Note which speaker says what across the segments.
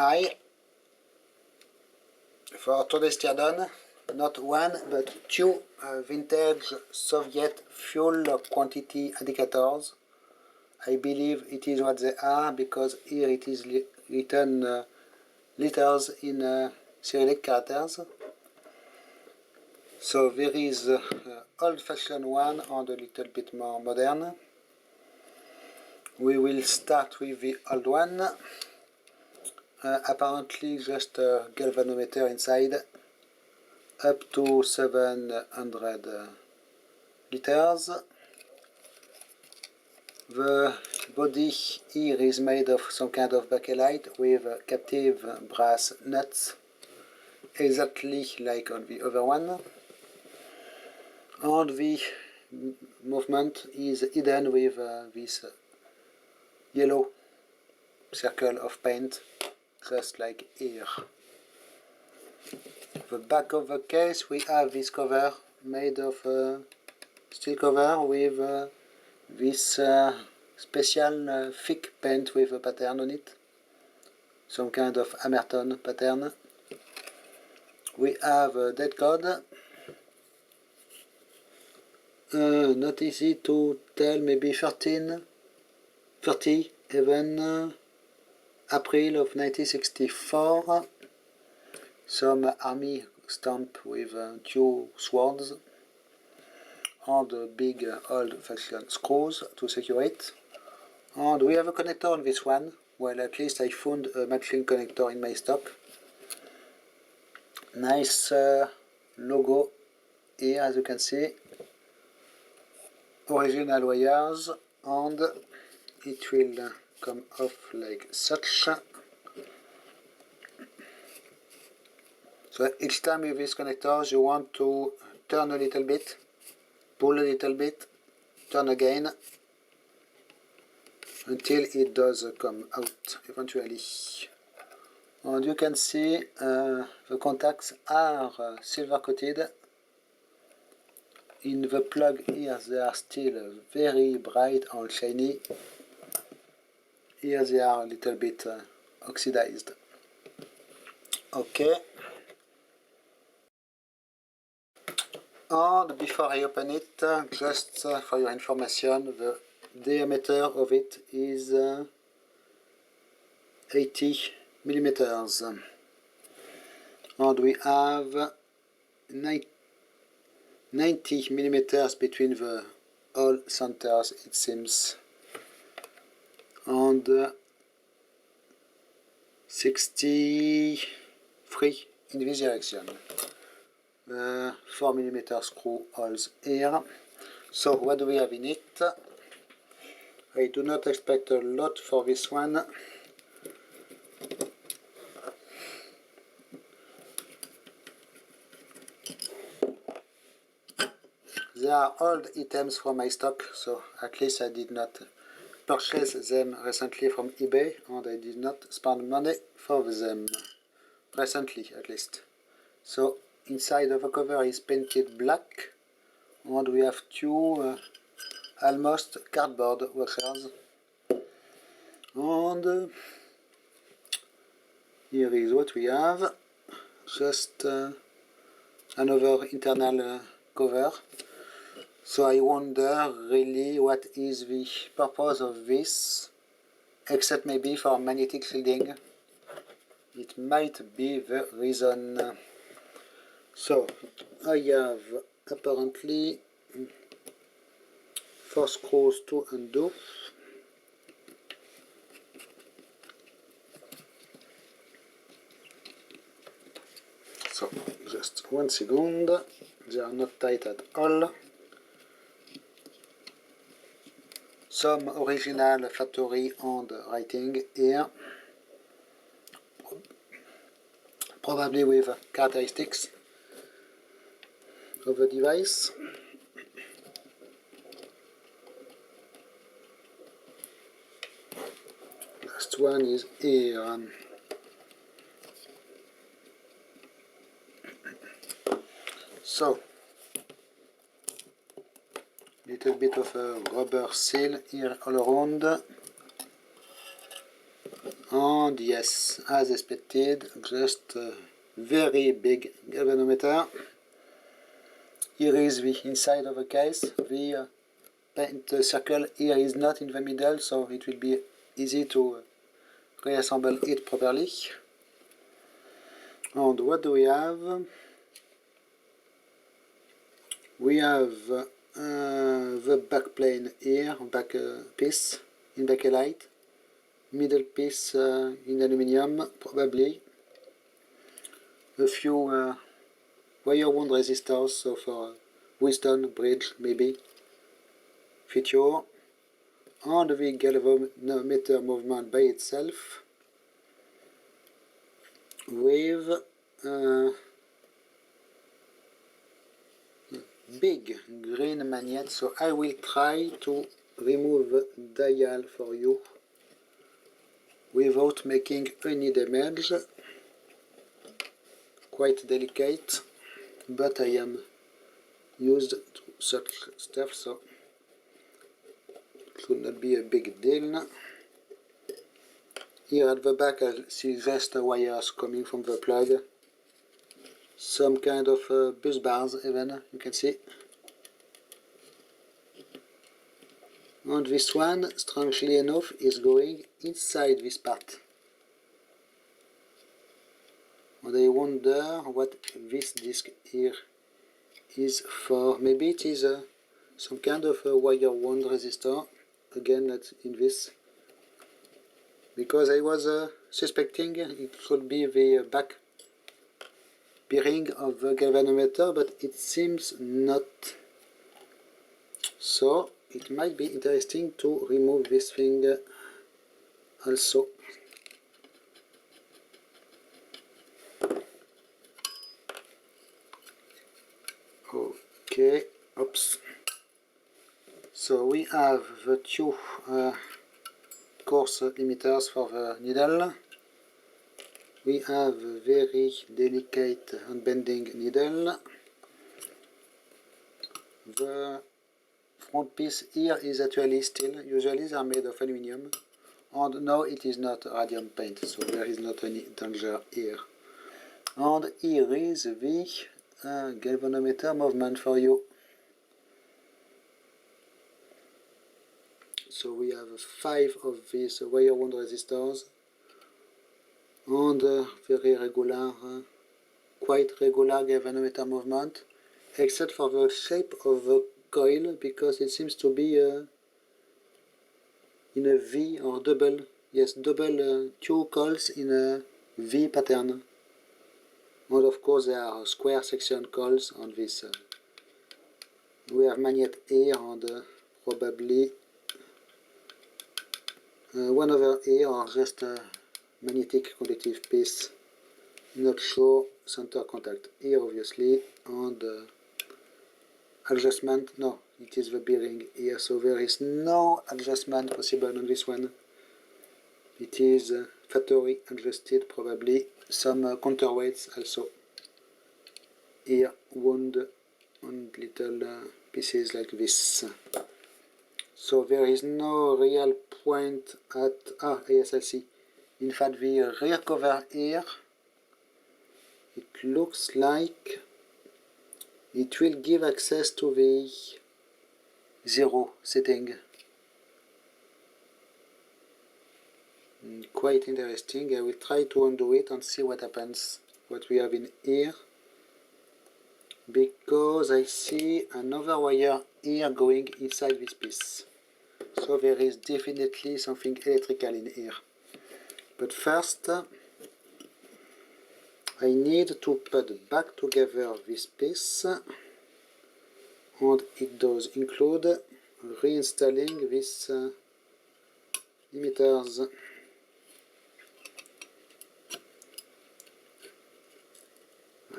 Speaker 1: I, for today's teardown, not one but two vintage Soviet fuel quantity indicators. I believe it is what they are because here it is written letters in Cyrillic characters. So there is old-fashioned one and a little bit more modern. We will start with the old one. Apparently just a galvanometer inside, up to 700 liters. The body here is made of some kind of bakelite with captive brass nuts, exactly like on the other one. And the movement is hidden with this yellow circle of paint, just like here. The back of the case we have this cover made of steel cover with this special thick paint with a pattern on it, some kind of Amerton pattern. We have a date code, not easy to tell, maybe 30 even, April of 1964, some army stamp with two swords, and big old-fashioned screws to secure it. And we have a connector on this one. Well, at least I found a matching connector in my stock. Nice logo here, as you can see. Original wires, and it will come off like such. So each time with these connectors you want to turn a little bit, pull a little bit, turn again, until it does come out eventually. And you can see the contacts are silver coated. In the plug here they are still very bright and shiny. Here they are a little bit oxidized. Okay. And before I open it, just for your information, the diameter of it is 80 millimeters. And we have 90 millimeters between the all centers, it seems, and 63 in this direction. 4 millimeter screw holes here. So what do we have in it? I do not expect a lot for this one. They are old items from my stock, so at least I did not purchase them recently from eBay, and I did not spend money for them recently, at least. So inside of the cover is painted black, and we have two almost cardboard washers. And here is what we have, just another internal cover. So I wonder really what is the purpose of this, except maybe for magnetic shielding. It might be the reason. So I have apparently 4 screws to undo. So just 1 second, they are not tight at all. Some original factory and writing here, probably with characteristics of the device. Last one is here. So, little bit of a rubber seal here all around, and And yes, as expected, just a very big galvanometer. Here is the inside of the case. The paint circle here is not in the middle, so it will be easy to reassemble it properly. And what do we have? We have the back plane here, back piece in bakelite, middle piece in aluminium, probably. A few wire wound resistors, so for Weston bridge maybe, feature, and the galvanometer movement by itself with big green magnet. So I will try to remove the dial for you without making any damage. Quite delicate, but I am used to such stuff, so it should not be a big deal. Here at the back I see just wires coming from the plug, some kind of bus bars even, you can see. And this one, strangely enough, is going inside this part. And I wonder what this disc here is for. Maybe it is some kind of a wire wound resistor. Again, that's in this. Because I was suspecting it should be the back bearing of the galvanometer, but it seems not. So it might be interesting to remove this thing also. Okay, oops. So we have the two coarse limiters for the needle. We have a very delicate and bending needle. The front piece here is actually steel. Usually they are made of aluminium, and now it is not radium paint, so there is not any danger here. And here is the galvanometer movement for you. So we have 5 of these wire wound resistors, and very regular, quite regular galvanometer movement, except for the shape of the coil, because it seems to be in a V or double, yes, double 2 coils in a V pattern. And of course there are square section coils on this. We have magnet here and probably one over here, or just a magnetic conductive piece. Not sure. Center contact here obviously, and adjustment, no, it is the bearing here, so there is no adjustment possible on this one. It is factory adjusted probably. Some counterweights also here, wound and little pieces like this. So there is no real point at, yes, I see. In fact, the rear cover here, it looks like it will give access to the 0 setting. Quite interesting. I will try to undo it and see what happens, what we have in here, because I see another wire here going inside this piece. So there is definitely something electrical in here. But first, I need to put back together this piece, and it does include reinstalling these limiters.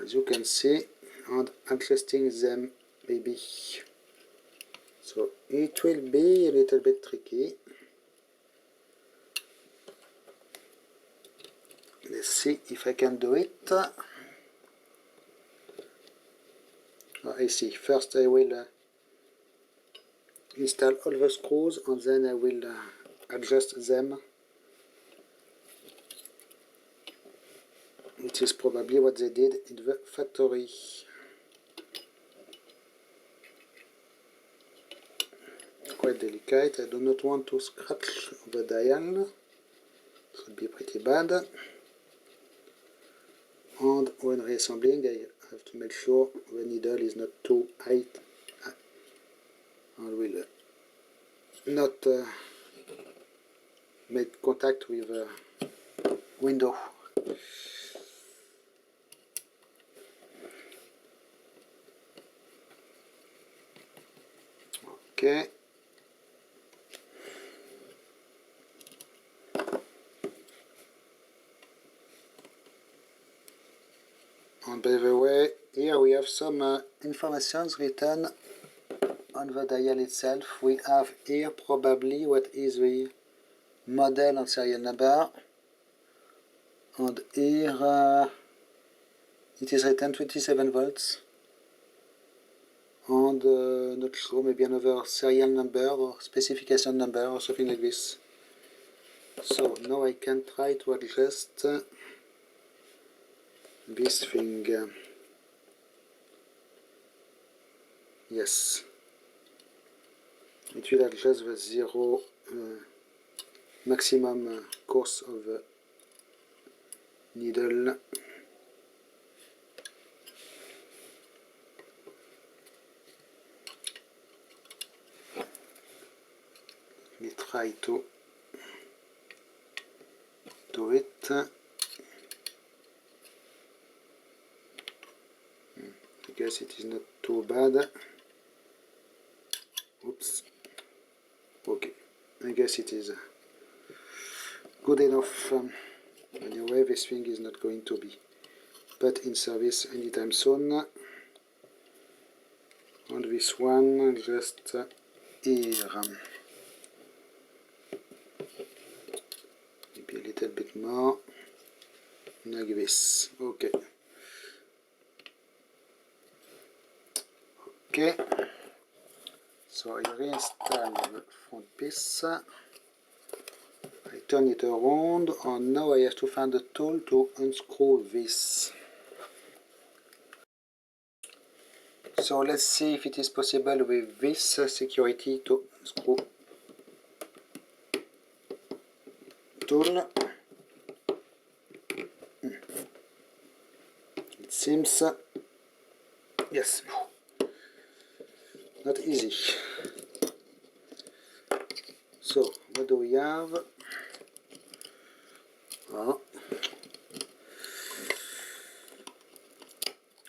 Speaker 1: As you can see, and adjusting them maybe. So it will be a little bit tricky. Let's see if I can do it. I see. First I will install all the screws, and then I will adjust them. which is probably what they did in the factory. Quite delicate. I do not want to scratch the dial. It would be pretty bad. And when reassembling, I have to make sure the needle is not too high and will not make contact with the window. Okay. And by the way, here we have some informations written on the dial itself. We have here probably what is the model and serial number. And here it is written 27 volts. And not sure, maybe another serial number or specification number or something like this. So now I can try to adjust this thing. Yes, it will adjust the zero maximum course of the needle. Let me try to do it. I guess it is not too bad. Oops. Okay, I guess it is good enough. Anyway, this thing is not going to be put in service anytime soon. And this one just here. Maybe a little bit more. Like this. Okay. Okay. So I reinstall the front piece. I turn it around, and now I have to find a tool to unscrew this. So let's see if it is possible with this security to screw tool. It seems yes, not easy. So what do we have? Oh.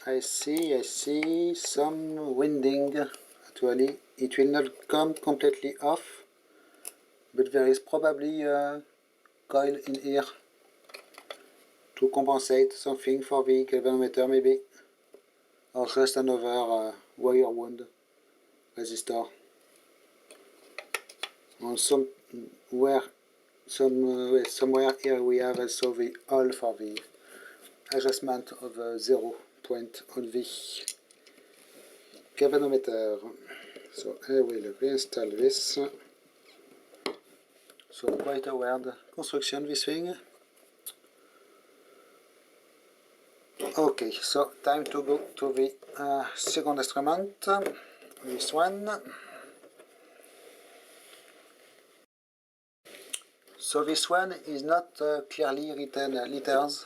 Speaker 1: I see some winding. Actually, it will not come completely off, but there is probably a coil in here to compensate something for the galvanometer, maybe, or just another wire wound resistor. And somewhere here we have also the hole for the adjustment of the 0 point on the galvanometer. So I will reinstall this. So quite a weird construction, this thing. Okay, so time to go to the second instrument, this one. So this one is not clearly written letters.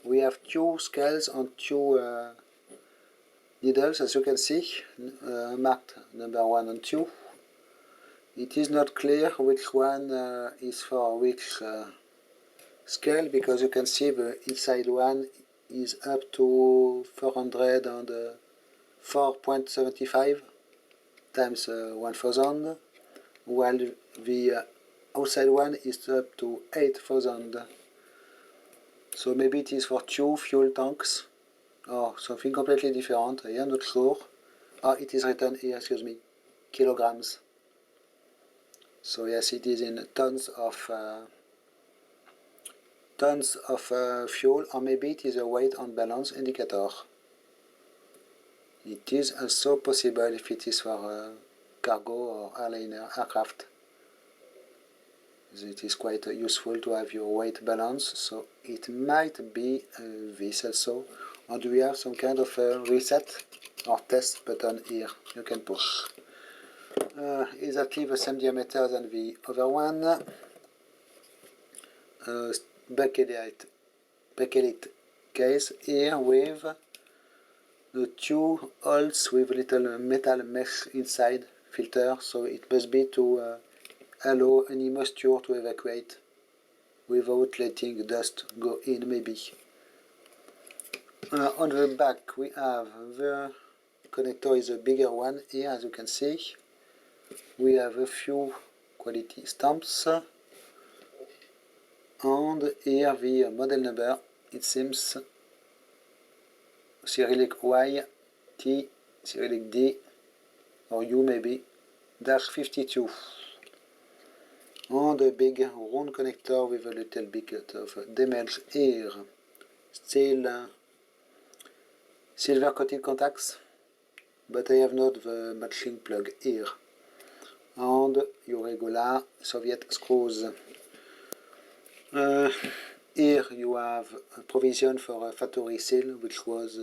Speaker 1: We have two scales and two needles, as you can see, marked number 1 and 2. It is not clear which one is for which scale, because you can see the inside one is up to 404.75 times 1000, while the outside one is up to 8000. So maybe it is for two fuel tanks or something completely different. I am not sure. Oh, it is written here, excuse me, kilograms. So yes, it is in tons of fuel, or maybe it is a weight and balance indicator. It is also possible if it is for cargo or airliner aircraft. it is quite useful to have your weight balance, so it might be this also. And we have some kind of reset or test button here you can push. Exactly the same diameter than the other one. Bakelite case here with the two holes with a little metal mesh inside filter, so it must be to allow any moisture to evacuate without letting dust go in maybe. On the back we have the connector is a bigger one here, as you can see. We have a few quality stamps, and here the model number, it seems Cyrillic Y, T, Cyrillic D, or U maybe, -52. And a big round connector with a little bit of damage here. Still silver coated contacts, but I have not the matching plug here. And your regular Soviet screws. Here you have a provision for a factory seal, which was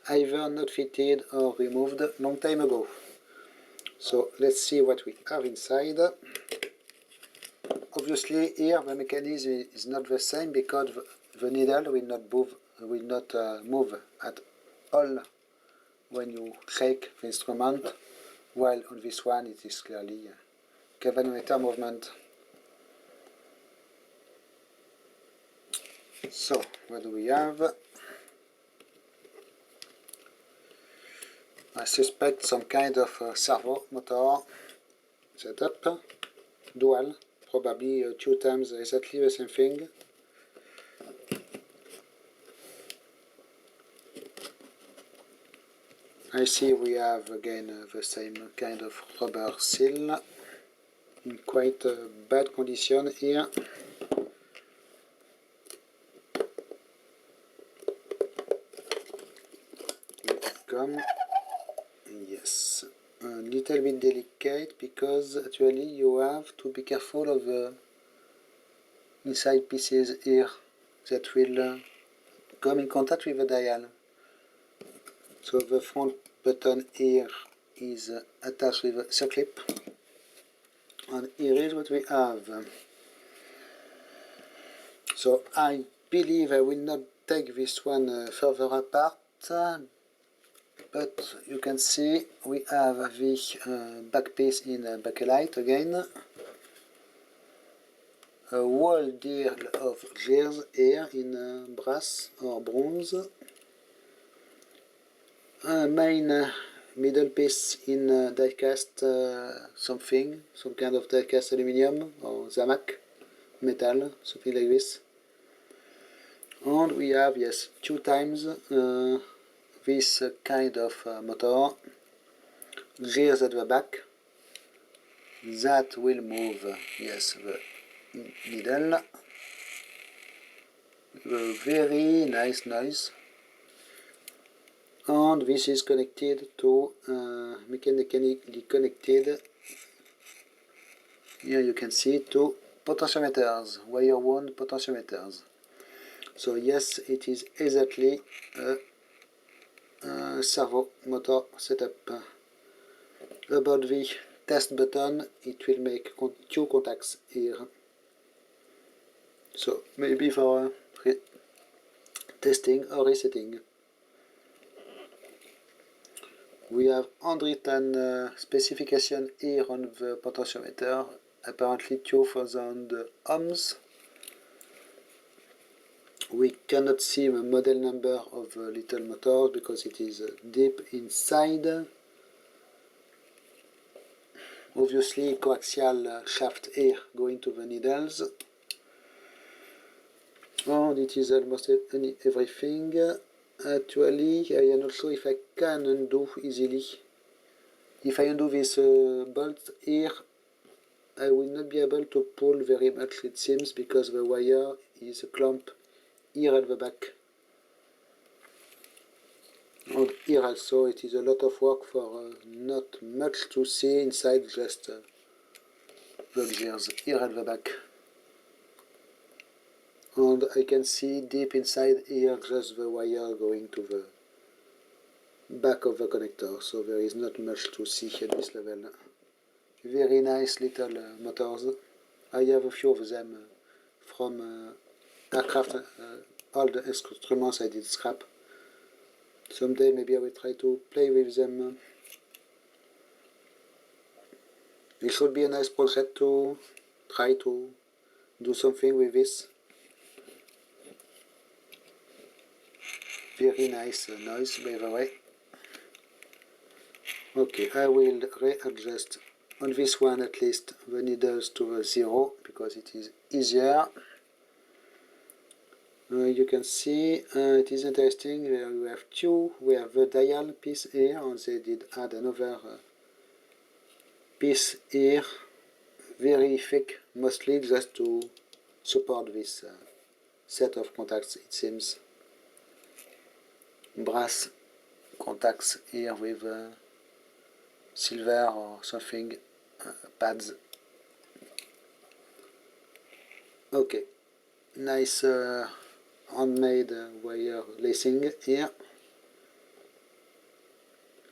Speaker 1: either not fitted or removed long time ago. So let's see what we have inside. Obviously here the mechanism is not the same because the needle will not move at all when you shake the instrument, while on this one it is clearly galvanometer movement. So what do we have? I suspect some kind of servo motor setup, dual, probably 2 times exactly the same thing. I see we have again the same kind of rubber seal in quite bad condition here. Come. Yes, a little bit delicate because actually you have to be careful of the inside pieces here that will come in contact with the dial. So the front button here is attached with a circlip, and here is what we have. So I believe I will not take this one further apart, but you can see we have the back piece in bakelite again, a wall deal of gears here in brass or bronze, a main middle piece in die-cast some kind of die-cast aluminium or Zamac metal, something like this. And we have, yes, 2 times this kind of motor, gears at the back, that will move, yes, the needle, a very nice noise. And this is connected to, mechanically connected, here you can see, to potentiometers, wire wound potentiometers. So yes, it is exactly a servo motor setup. About the test button, it will make 2 contacts here. So maybe for testing or resetting. We have handwritten specification here on the potentiometer, apparently 2000 ohms. We cannot see the model number of the little motor because it is deep inside. Obviously coaxial shaft here going to the needles. And it is almost everything. Actually, I am not sure if I can undo easily. If I undo this bolt here, I will not be able to pull very much, it seems, because the wire is a clump here at the back. And here also it is a lot of work for not much to see inside, just the gears here at the back. and I can see deep inside here just the wire going to the back of the connector, so there is not much to see at this level. Very nice little motors. I have a few of them from aircraft, all the instruments I did scrap. Someday maybe I will try to play with them. It should be a nice project to try to do something with this. Very nice noise, by the way. Okay, I will readjust on this one at least the needles to 0 because it is easier. You can see it is interesting. We have two. We have the dial piece here, and they did add another piece here, very thick, mostly just to support this set of contacts. It seems brass contacts here with silver or something pads. Okay, nice handmade wire lacing here,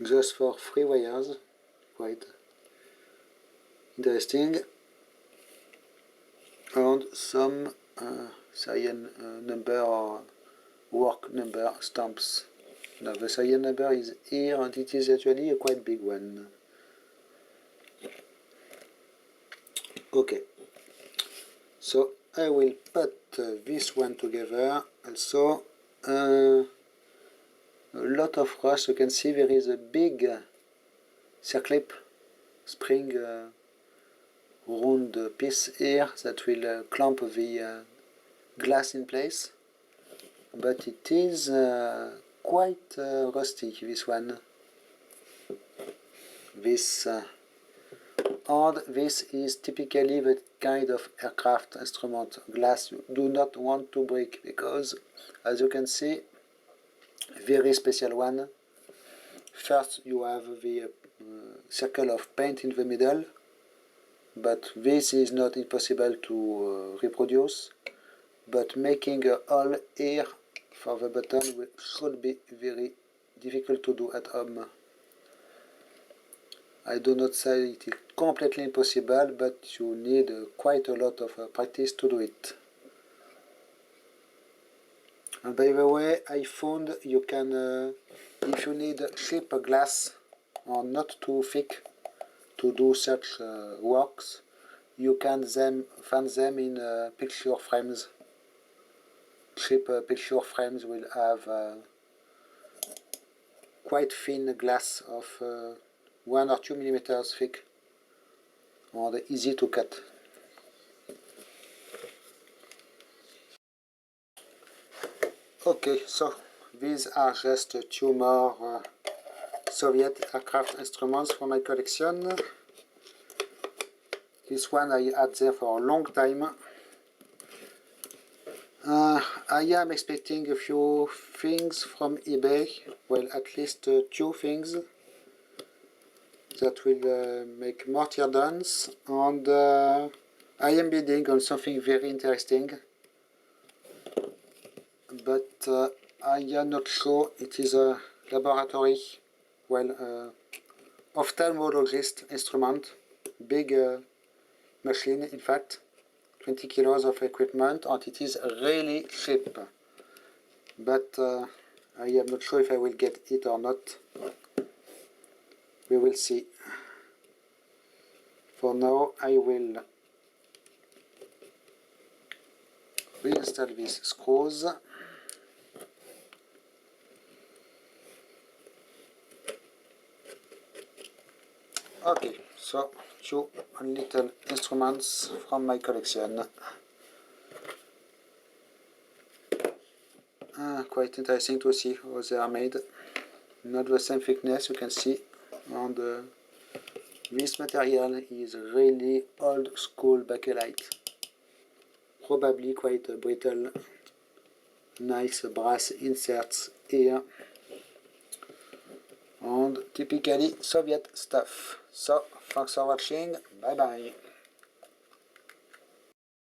Speaker 1: just for 3 wires, quite interesting, and some serial number or work number stamps. Now the serial number is here, and it is actually a quite big one. Okay, so I will put this one together. Also, a lot of rust. You can see there is a big circlip spring round piece here that will clamp the glass in place, but it is quite rusty, this one. This and this is typically the kind of aircraft instrument glass you do not want to break, because as you can see, very special one. First you have the circle of paint in the middle, but this is not impossible to reproduce, but making a hole here for the button should be very difficult to do at home. I do not say it is completely impossible, but you need quite a lot of practice to do it. And by the way, I found you can, if you need cheap glass or not too thick to do such works, you can find them in picture frames. Cheap picture frames will have quite thin glass of 1 or 2 millimeters thick, and easy to cut. Okay, so these are just 2 more Soviet aircraft instruments from my collection. This one I had there for a long time. I am expecting a few things from eBay, well, at least 2 things that will make more teardowns, and I am bidding on something very interesting, but I am not sure. It is a laboratory, well, ophthalmologist instrument, big machine in fact, 20 kilos of equipment, and it is really cheap, but I am not sure if I will get it or not. We will see. For now I will reinstall these screws. Okay, so 2 little instruments from my collection. Quite interesting to see how they are made. Not the same thickness, you can see, and this material is really old school bakelite. Probably quite brittle. Nice brass inserts here, and typically Soviet stuff. So thanks for watching, bye bye.